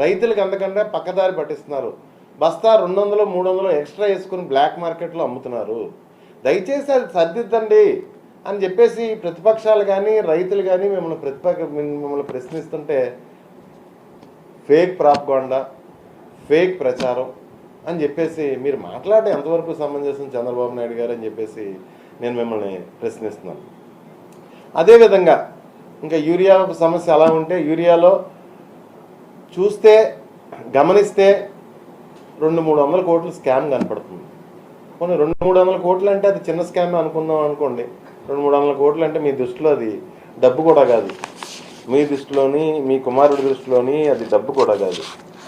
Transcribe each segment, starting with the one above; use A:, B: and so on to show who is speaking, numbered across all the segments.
A: రైతులకు అంతకంటే పక్కదారి పట్టిస్తున్నారు. బస్తా 200, 300 ఎక్స్ట్రా వేసుకుని బ్లాక్ మార్కెట్లో అమ్ముతున్నారు. దయచేసి అది సర్దిద్దండి అని చెప్పేసి ప్రతిపక్షాలు కానీ రైతులు కానీ మిమ్మల్ని ప్రశ్నిస్తుంటే ఫేక్ ప్రాపగాండా, ఫేక్ ప్రచారం అని చెప్పేసి మీరు మాట్లాడే ఎంతవరకు సమంజసం చంద్రబాబు నాయుడు గారు అని చెప్పేసి నేను మిమ్మల్ని ప్రశ్నిస్తున్నాను. అదేవిధంగా ఇంకా యూరియా సమస్య అలా ఉంటే యూరియాలో చూస్తే గమనిస్తే 200-300 కోట్లు స్కామ్ కనపడుతుంది. కొన్ని 200-300 కోట్లు అంటే అది చిన్న స్కామ్ అనుకుందాం అనుకోండి. 200-300 కోట్లు అంటే మీ దృష్టిలో అది డబ్బు కూడా కాదు. మీ దృష్టిలోని, మీ కుమారుడి దృష్టిలోని అది డబ్బు కూడా కాదు.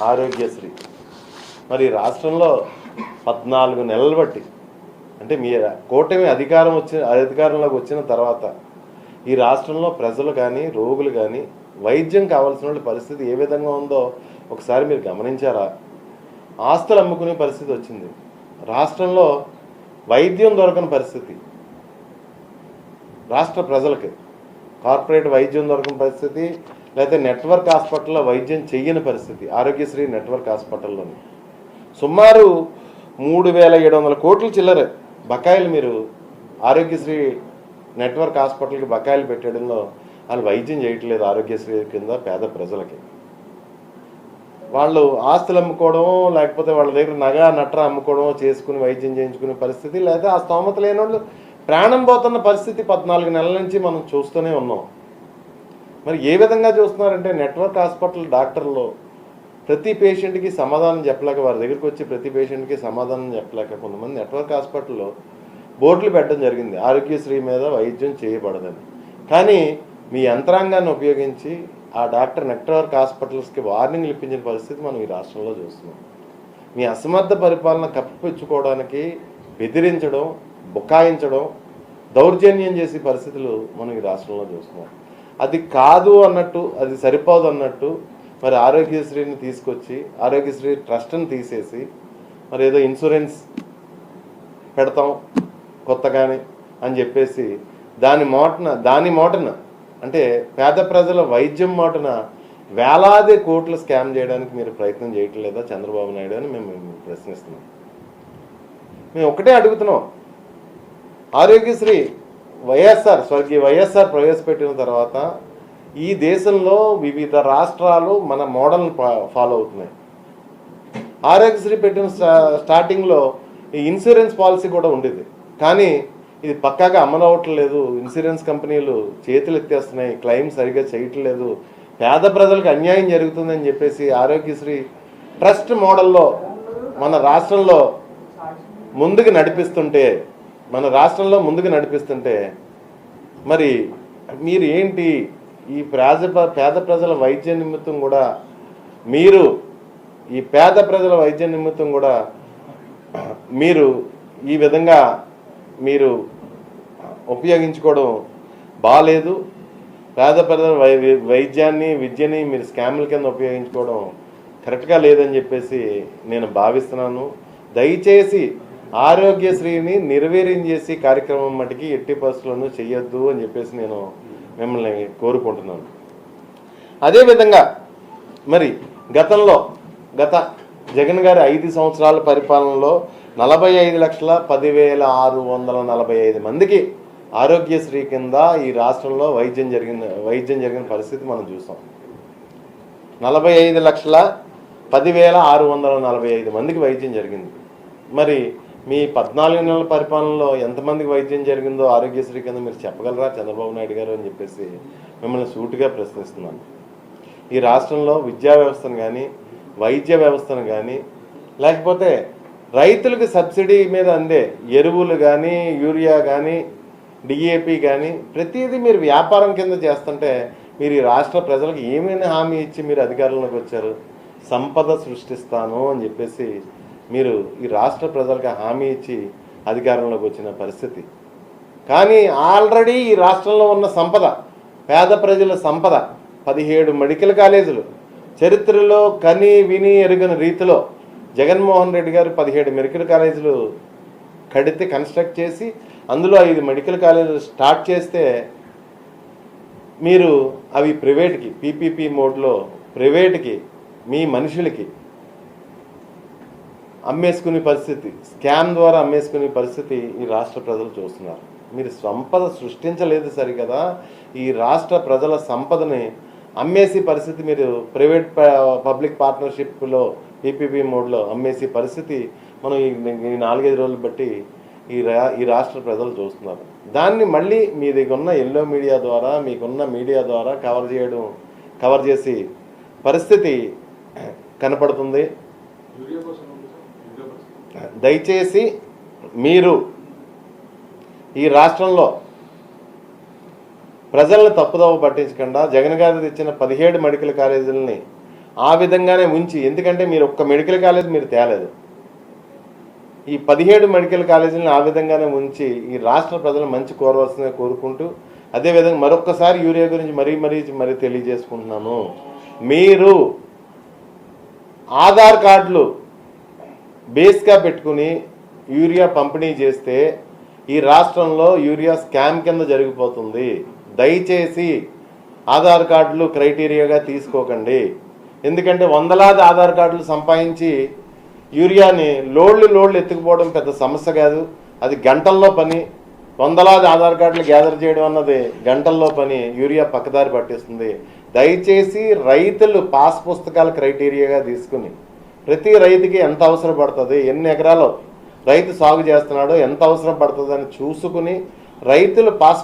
A: ఆరోగ్యశ్రీ మరి రాష్ట్రంలో 14 నెలలు బట్టి అంటే మీ కూటమి అధికారంలోకి వచ్చిన తర్వాత ఈ రాష్ట్రంలో ప్రజలు కానీ రోగులు కానీ వైద్యం కావాల్సిన పరిస్థితి ఏ విధంగా ఉందో ఒకసారి మీరు గమనించారా? ఆస్తులు అమ్ముకునే పరిస్థితి వచ్చింది. రాష్ట్రంలో వైద్యం దొరకని పరిస్థితి, రాష్ట్ర ప్రజలకి కార్పొరేట్ వైద్యం దొరకని పరిస్థితి, లేకపోతే నెట్వర్క్ హాస్పిటల్లో వైద్యం చెయ్యని పరిస్థితి. ఆరోగ్యశ్రీ నెట్వర్క్ హాస్పిటల్లోని సుమారు 3,700 కోట్లు చిల్లర బకాయిలు మీరు ఆరోగ్యశ్రీ నెట్వర్క్ హాస్పిటల్కి బకాయిలు పెట్టడంలో వాళ్ళు వైద్యం చేయట్లేదు. ఆరోగ్యశ్రీ కింద పేద ప్రజలకి వాళ్ళు ఆస్తులు అమ్ముకోవడం, లేకపోతే వాళ్ళ దగ్గర నగ నట్ర అమ్ముకోవడం చేసుకుని వైద్యం చేయించుకునే పరిస్థితి, లేదా ఆ స్తోమత లేని వాళ్ళు ప్రాణం పోతున్న పరిస్థితి 14 నెలల నుంచి మనం చూస్తూనే ఉన్నాం. మరి ఏ విధంగా చూస్తున్నారంటే నెట్వర్క్ హాస్పిటల్ డాక్టర్లు ప్రతి పేషెంట్కి సమాధానం చెప్పలేక, వారి దగ్గరికి వచ్చి ప్రతి పేషెంట్కి సమాధానం చెప్పలేక కొంతమంది నెట్వర్క్ హాస్పిటల్లో బోర్డులు పెట్టడం జరిగింది, ఆరోగ్యశ్రీ మీద వైద్యం చేయబడదని. కానీ మీ యంత్రాంగాన్ని ఉపయోగించి ఆ డాక్టర్ నెట్వర్క్ హాస్పిటల్స్కి వార్నింగ్లు ఇప్పించిన పరిస్థితి మనం ఈ రాష్ట్రంలో చూస్తున్నాం. మీ అసమర్థ పరిపాలన కప్పిపుచ్చుకోవడానికి బెదిరించడం, బుకాయించడం, దౌర్జన్యం చేసే పరిస్థితులు మనం ఈ రాష్ట్రంలో చూస్తున్నాం. అది కాదు అన్నట్టు, అది సరిపోదు అన్నట్టు మరి ఆరోగ్యశ్రీని తీసుకొచ్చి ఆరోగ్యశ్రీ ట్రస్ట్ని తీసేసి మరి ఏదో ఇన్సూరెన్స్ పెడతాం కొత్తగానే అని చెప్పేసి దాని మోటన అంటే పేద ప్రజల వైద్యం మాటన వేలాది కోట్లు స్కామ్ చేయడానికి మీరు ప్రయత్నం చేయట్లేదా చంద్రబాబు నాయుడు అని మేము ప్రశ్నిస్తున్నాం. మేము ఒకటే అడుగుతున్నాం, ఆరోగ్యశ్రీ స్వర్గీయ వైఎస్ఆర్ ప్రవేశపెట్టిన తర్వాత ఈ దేశంలో వివిధ రాష్ట్రాలు మన మోడల్ని ఫాలో అవుతున్నాయి. ఆరోగ్యశ్రీ పెట్టిన స్టార్టింగ్లో ఈ ఇన్సూరెన్స్ పాలసీ కూడా ఉండేది, కానీ ఇది పక్కాగా అమలవట్లేదు. ఇన్సూరెన్స్ కంపెనీలు చేతులు ఎత్తేస్తున్నాయి, క్లెయిమ్ సరిగ్గా చేయట్లేదు, పేద ప్రజలకు అన్యాయం జరుగుతుందని చెప్పేసి ఆరోగ్యశ్రీ ట్రస్ట్ మోడల్లో మన రాష్ట్రంలో ముందుకు నడిపిస్తుంటే మరి మీరు ఏంటి ఈ పేద ప్రజల వైద్య నిమిత్తం కూడా మీరు ఈ విధంగా మీరు ఉపయోగించుకోవడం బాలేదు. పేద ప్రజల విద్యని మీరు స్కామ్ల కింద ఉపయోగించుకోవడం కరెక్ట్గా లేదని చెప్పేసి నేను భావిస్తున్నాను. దయచేసి ఆరోగ్యశ్రీని నిర్వీర్యం చేసి కార్యక్రమం మటుకి ఎట్టి పరిస్థితులను చెయ్యొద్దు అని చెప్పేసి నేను మిమ్మల్ని కోరుకుంటున్నాను. అదేవిధంగా మరి గత జగన్ గారి 5 సంవత్సరాల పరిపాలనలో 45,10,645 మందికి ఆరోగ్యశ్రీ కింద ఈ రాష్ట్రంలో వైద్యం జరిగిన పరిస్థితి మనం చూసాం. 45,10,645 మందికి వైద్యం జరిగింది. మరి మీ 14 నెలల పరిపాలనలో ఎంతమందికి వైద్యం జరిగిందో ఆరోగ్యశ్రీ కింద మీరు చెప్పగలరా చంద్రబాబు నాయుడు గారు అని చెప్పేసి మిమ్మల్ని సూటిగా ప్రశ్నిస్తున్నాను. ఈ రాష్ట్రంలో విద్యా వ్యవస్థను కానీ, వైద్య వ్యవస్థను కానీ, లేకపోతే రైతులకు సబ్సిడీ మీద అందే ఎరువులు కానీ, యూరియా కానీ, డిఏపి కానీ ప్రతిదీ మీరు వ్యాపారం కింద చేస్తుంటే మీరు ఈ రాష్ట్ర ప్రజలకు ఏమైనా హామీ ఇచ్చి మీరు అధికారంలోకి వచ్చారు? సంపద సృష్టిస్తాను అని చెప్పేసి మీరు ఈ రాష్ట్ర ప్రజలకు హామీ ఇచ్చి అధికారంలోకి వచ్చిన పరిస్థితి. కానీ ఆల్రెడీ ఈ రాష్ట్రంలో ఉన్న సంపద, పేద ప్రజల సంపద 17 మెడికల్ కాలేజీలు చరిత్రలో కని విని ఎరుగని రీతిలో జగన్మోహన్ రెడ్డి గారు 17 మెడికల్ కాలేజీలు కన్స్ట్రక్ట్ చేసి అందులో 5 మెడికల్ కాలేజీలు స్టార్ట్ చేస్తే మీరు అవి ప్రైవేట్కి పీపీపీ మోడ్లో ప్రైవేట్కి మీ మనుషులకి అమ్మేసుకునే పరిస్థితి, స్కామ్ ద్వారా అమ్మేసుకునే పరిస్థితి ఈ రాష్ట్ర ప్రజలు చూస్తున్నారు. మీరు సంపద సృష్టించలేదు సరికదా, ఈ రాష్ట్ర ప్రజల సంపదని అమ్మేసి పరిస్థితి, మీరు ప్రైవేట్ పబ్లిక్ పార్ట్నర్షిప్లో పీపీపీ మోడ్లో అమ్మేసి పరిస్థితి మనం ఈ 4-5 రోజులు బట్టి ఈ రాష్ట్ర ప్రజలు చూస్తున్నారు. దాన్ని మళ్ళీ మీ దగ్గర ఉన్న ఎల్లో మీడియా ద్వారా, మీకున్న మీడియా ద్వారా కవర్ చేసి పరిస్థితి కనపడుతుంది. దయచేసి మీరు ఈ రాష్ట్రంలో ప్రజలను తప్పుదోవ పట్టించకుండా జగన్ గారు తెచ్చిన 17 మెడికల్ కాలేజీలని ఆ విధంగానే ఉంచి, ఎందుకంటే మీరు ఒక్క మెడికల్ కాలేజ్ మీరు తేలేదు, ఈ 17 మెడికల్ కాలేజీలను ఆ విధంగానే ఉంచి ఈ రాష్ట్ర ప్రజలు మంచి కోరవలసిందిగా కోరుకుంటూ, అదేవిధంగా మరొక్కసారి యూరియా గురించి మరీ తెలియజేసుకుంటున్నాను. మీరు ఆధార్ కార్డులు బేస్గా పెట్టుకుని యూరియా పంపిణీ చేస్తే ఈ రాష్ట్రంలో యూరియా స్కామ్ కింద జరిగిపోతుంది. దయచేసి ఆధార్ కార్డులు క్రైటీరియాగా తీసుకోకండి. ఎందుకంటే వందలాది ఆధార్ కార్డులు సంపాదించి యూరియాని లోడ్లు ఎత్తుకుపోవడం పెద్ద సమస్య కాదు, అది గంటల్లో పని. వందలాది ఆధార్ కార్డులు గ్యాదర్ చేయడం అన్నది గంటల్లో పని, యూరియా పక్కదారి పట్టిస్తుంది. దయచేసి రైతులు పాస్ పుస్తకాల క్రైటీరియాగా తీసుకుని ప్రతి రైతుకి ఎంత అవసరం పడుతుంది, ఎన్ని ఎకరాలు రైతు సాగు చేస్తున్నాడో ఎంత అవసరం పడుతుంది అని చూసుకుని రైతులు పాస్